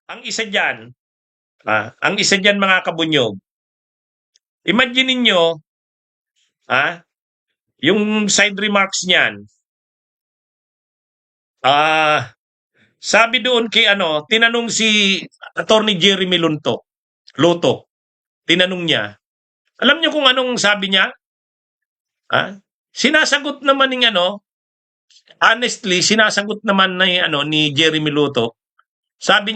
Ang isa diyan, ang isa diyan mga kabunyog, imagine ninyo, yung side remarks niyan, sabi doon kay ano, tinanong si Attorney Jeremy Luto, tinanong niya. Alam niyo kung anong sabi niya? Sinasagot naman ng ano, honestly, sinasagot naman ni Jeremy Luto. Sabi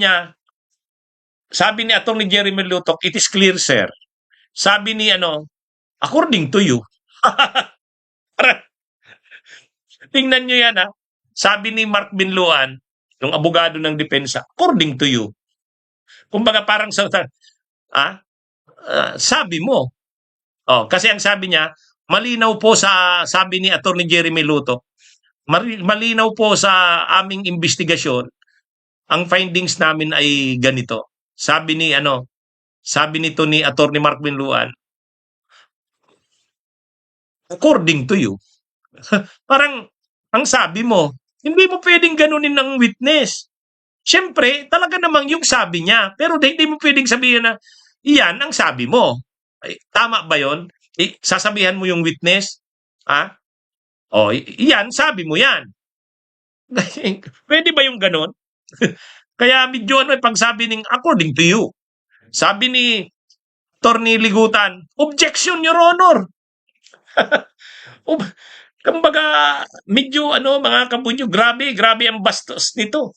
ni Attorney Jeremy Luto, it is clear, sir. Sabi ni according to you. Tingnan nyo yan, Sabi ni Mark Binloan, yung abogado ng depensa, according to you. Kumbaga parang sabi mo. Kasi ang sabi niya, malinaw po sabi ni Attorney Jeremy Luto, malinaw po sa aming investigasyon, ang findings namin ay ganito. Sabi nito ni Attorney Mark Binloan, according to you. Parang, ang sabi mo, hindi mo pwedeng ganunin ng witness. Siyempre, talaga namang yung sabi niya. Pero hindi mo pwedeng sabihin na, iyan ang sabi mo. Ay, tama ba yon? Sasabihan mo yung witness? Iyan, sabi mo yan. Pwede ba yung ganun? Kaya medyo pagsabi ng according to you. Sabi ni Attorney Ligutan, objection, Your Honor. Kumbaga, medyo mga kabunyo, grabe ang bastos nito.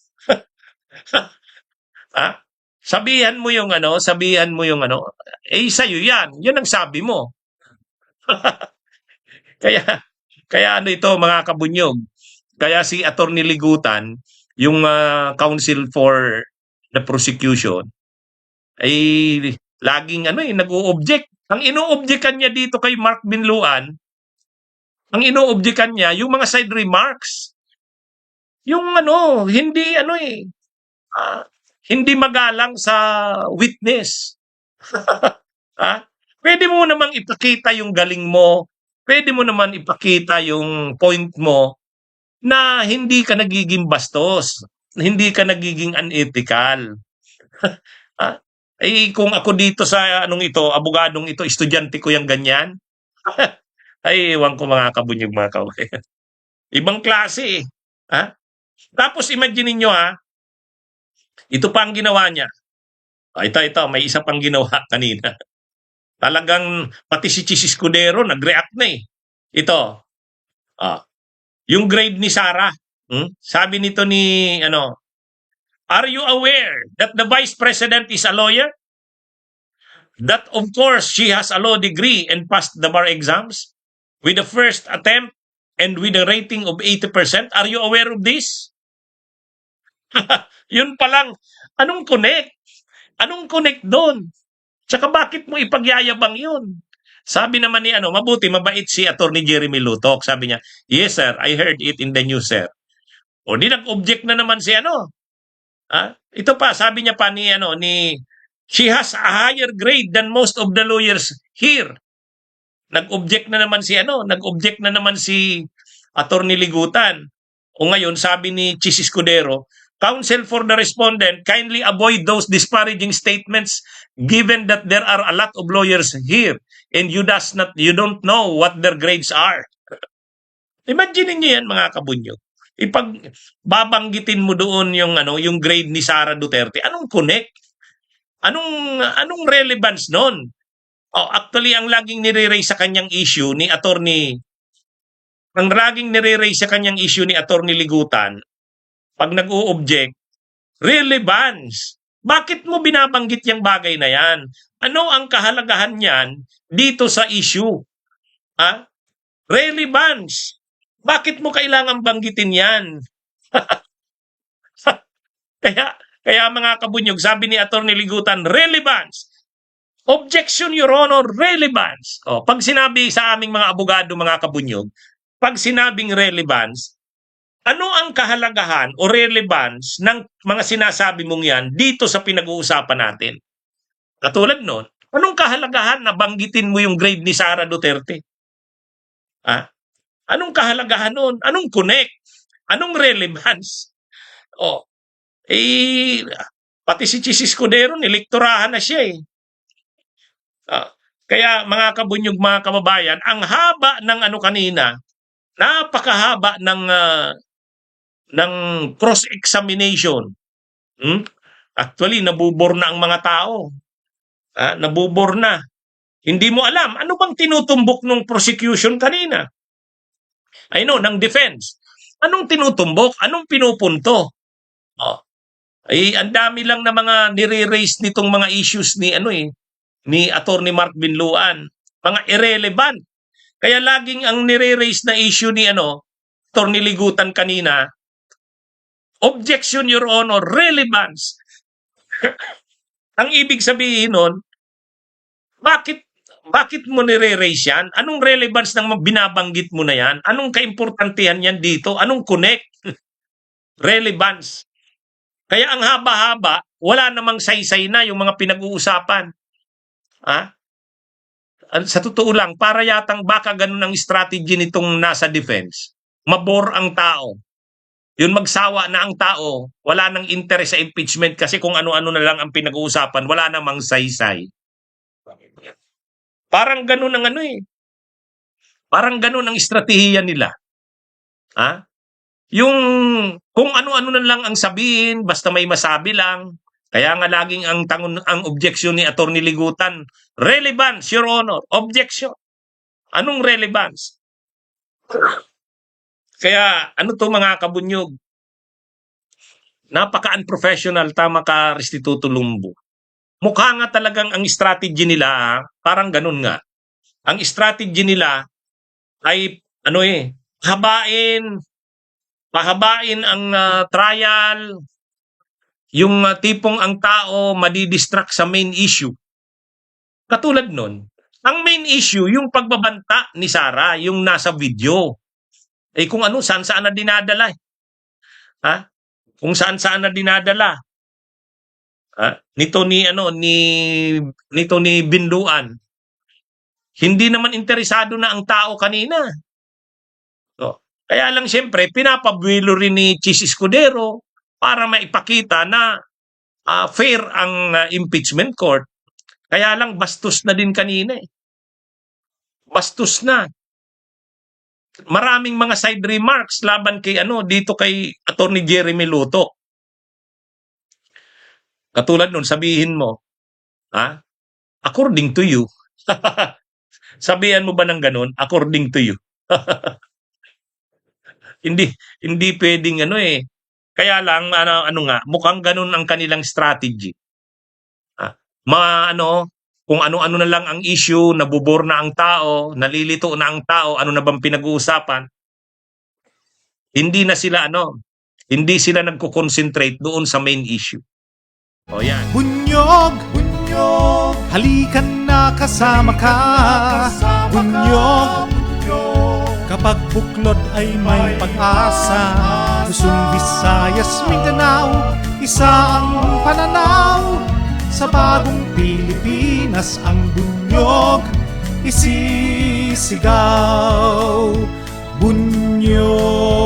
Sabihan mo yung sa'yo yan. Yan ang sabi mo. kaya ito mga kabunyog. Kaya si Attorney Ligutan, yung counsel for the prosecution, ay laging nag-o-object. Ang ino-objectan niya dito kay Mark Binloan, ang ino-objectan niya, yung mga side remarks. Yung hindi magalang sa witness. Pwede mo namang ipakita yung galing mo, pwede mo naman ipakita yung point mo na hindi ka nagiging bastos, hindi ka nagiging unethical. Kung ako dito sa abogadong ito, estudyante ko yung ganyan, ay ewan ko mga kabunyog mga kawayan. Ibang klase Tapos imagine niyo ito pa ang ginawa niya. Ito, may isa pang ginawa kanina. Talagang pati si Chis Escudero nag-react na eh. Ito, yung grade ni Sarah. Sabi nito ni, are you aware that the Vice President is a lawyer? That of course she has a law degree and passed the bar exams with the first attempt and with a rating of 80%. Are you aware of this? Yun pa lang. Anong connect? Anong connect doon? Tsaka bakit mo ipagyayabang yun? Sabi naman ni mabuti, mabait si Attorney Jeremy Lutok. Sabi niya, yes sir, I heard it in the news sir. O di nag-object na naman si Ito pa, sabi niya pa ni she has a higher grade than most of the lawyers here. Nag-object na naman si Attorney Ligutan. O ngayon, sabi ni Chis Escudero, counsel for the respondent, kindly avoid those disparaging statements given that there are a lot of lawyers here and you don't know what their grades are. Imagine niyo yan mga kabunyo. Babanggitin mo doon yung grade ni Sara Duterte. Anong connect? Anong relevance noon? Actually, ang laging nire-raise sa kanyang issue ni Attorney Ligutan, pag nag-o-object, relevance. Bakit mo binabanggit yung bagay na yan? Ano ang kahalagahan niyan dito sa issue? Relevance. Bakit mo kailangan banggitin yan? Kaya mga kabunyog, sabi ni Attorney Ligutan, relevance. Objection, Your Honor, relevance. Pag sinabi sa aming mga abogado, mga kabunyog, pag sinabing relevance, ano ang kahalagahan o relevance ng mga sinasabi mong yan dito sa pinag-uusapan natin? Katulad nun, anong kahalagahan na banggitin mo yung grade ni Sara Duterte? Anong kahalagahan nun? Anong connect? Anong relevance? Pati si Chis Escudero, nilektorahan na siya eh. Kaya mga kabunyog, mga kababayan, ang haba ng ano kanina, napakahaba ng cross-examination. Actually, nabubor na ang mga tao. Nabubor na. Hindi mo alam, ano bang tinutumbok ng prosecution kanina? I know, ng defense. Anong tinutumbok? Anong pinupunto? Ang dami lang na mga nire-raise nitong mga issues ni Attorney Mark Binluan. Mga irrelevant. Kaya laging ang nire-raise na issue ni Attorney Ligutan kanina, objection, Your Honor, relevance. Ang ibig sabihin nun, bakit mo nire-raise yan? Anong relevance ng binabanggit mo na yan? Anong kaimportantehan yan dito? Anong connect? Relevance. Kaya ang haba-haba, wala namang saysay na yung mga pinag-uusapan. Sa totoo lang, para yatang baka ganun ang strategy nitong nasa defense. Mabore ang tao. Yun, magsawa na ang tao, wala nang interest sa impeachment kasi kung ano-ano na lang ang pinag-uusapan, wala namang saysay. Parang ganun ang Parang ganun ang estratehiya nila. Yung kung ano-ano na lang ang sabihin, basta may masabi lang. Kaya nga laging ang objection ni Attorney Ligutan, relevance, Your Honor, objection. Anong relevance? Kaya to mga kabunyog? Napaka-unprofessional, tama ka, Restituto Lumbo. Mukha nga talagang ang strategy nila, parang ganun nga. Ang strategy nila ay pahabain ang trial, yung tipong ang tao madidistract sa main issue. Katulad nun, ang main issue, yung pagbabanta ni Sara, yung nasa video. Kung saan-saan na dinadala. Kung saan-saan na dinadala. Nito ni Binluan. Hindi naman interesado na ang tao kanina. Kaya lang siyempre, pinapabuelo rin ni Chis Escudero para maipakita na fair ang impeachment court. Kaya lang bastos na din kanina eh. Bastos na. Maraming mga side remarks laban kay dito kay Attorney Jeremy Lutok. Katulad nun, sabihin mo, according to you. Sabihan mo ba ng ganun? According to you. Hindi pwedeng Kaya lang mukhang ganun ang kanilang strategy. Kung ano-ano na lang ang issue, nabubor na ang tao, nalilito na ang tao, ano na bang pinag-uusapan? Hindi sila nagko-concentrate doon sa main issue. Yan. Bunyog, halikan na kasama ka. Bunyog, kapag buklod ay may pag-asa. Luzon, Visayas, Mindanao, isa ang pananaw. Sa bagong Pilipinas ang bunyog isisigaw. Bunyog.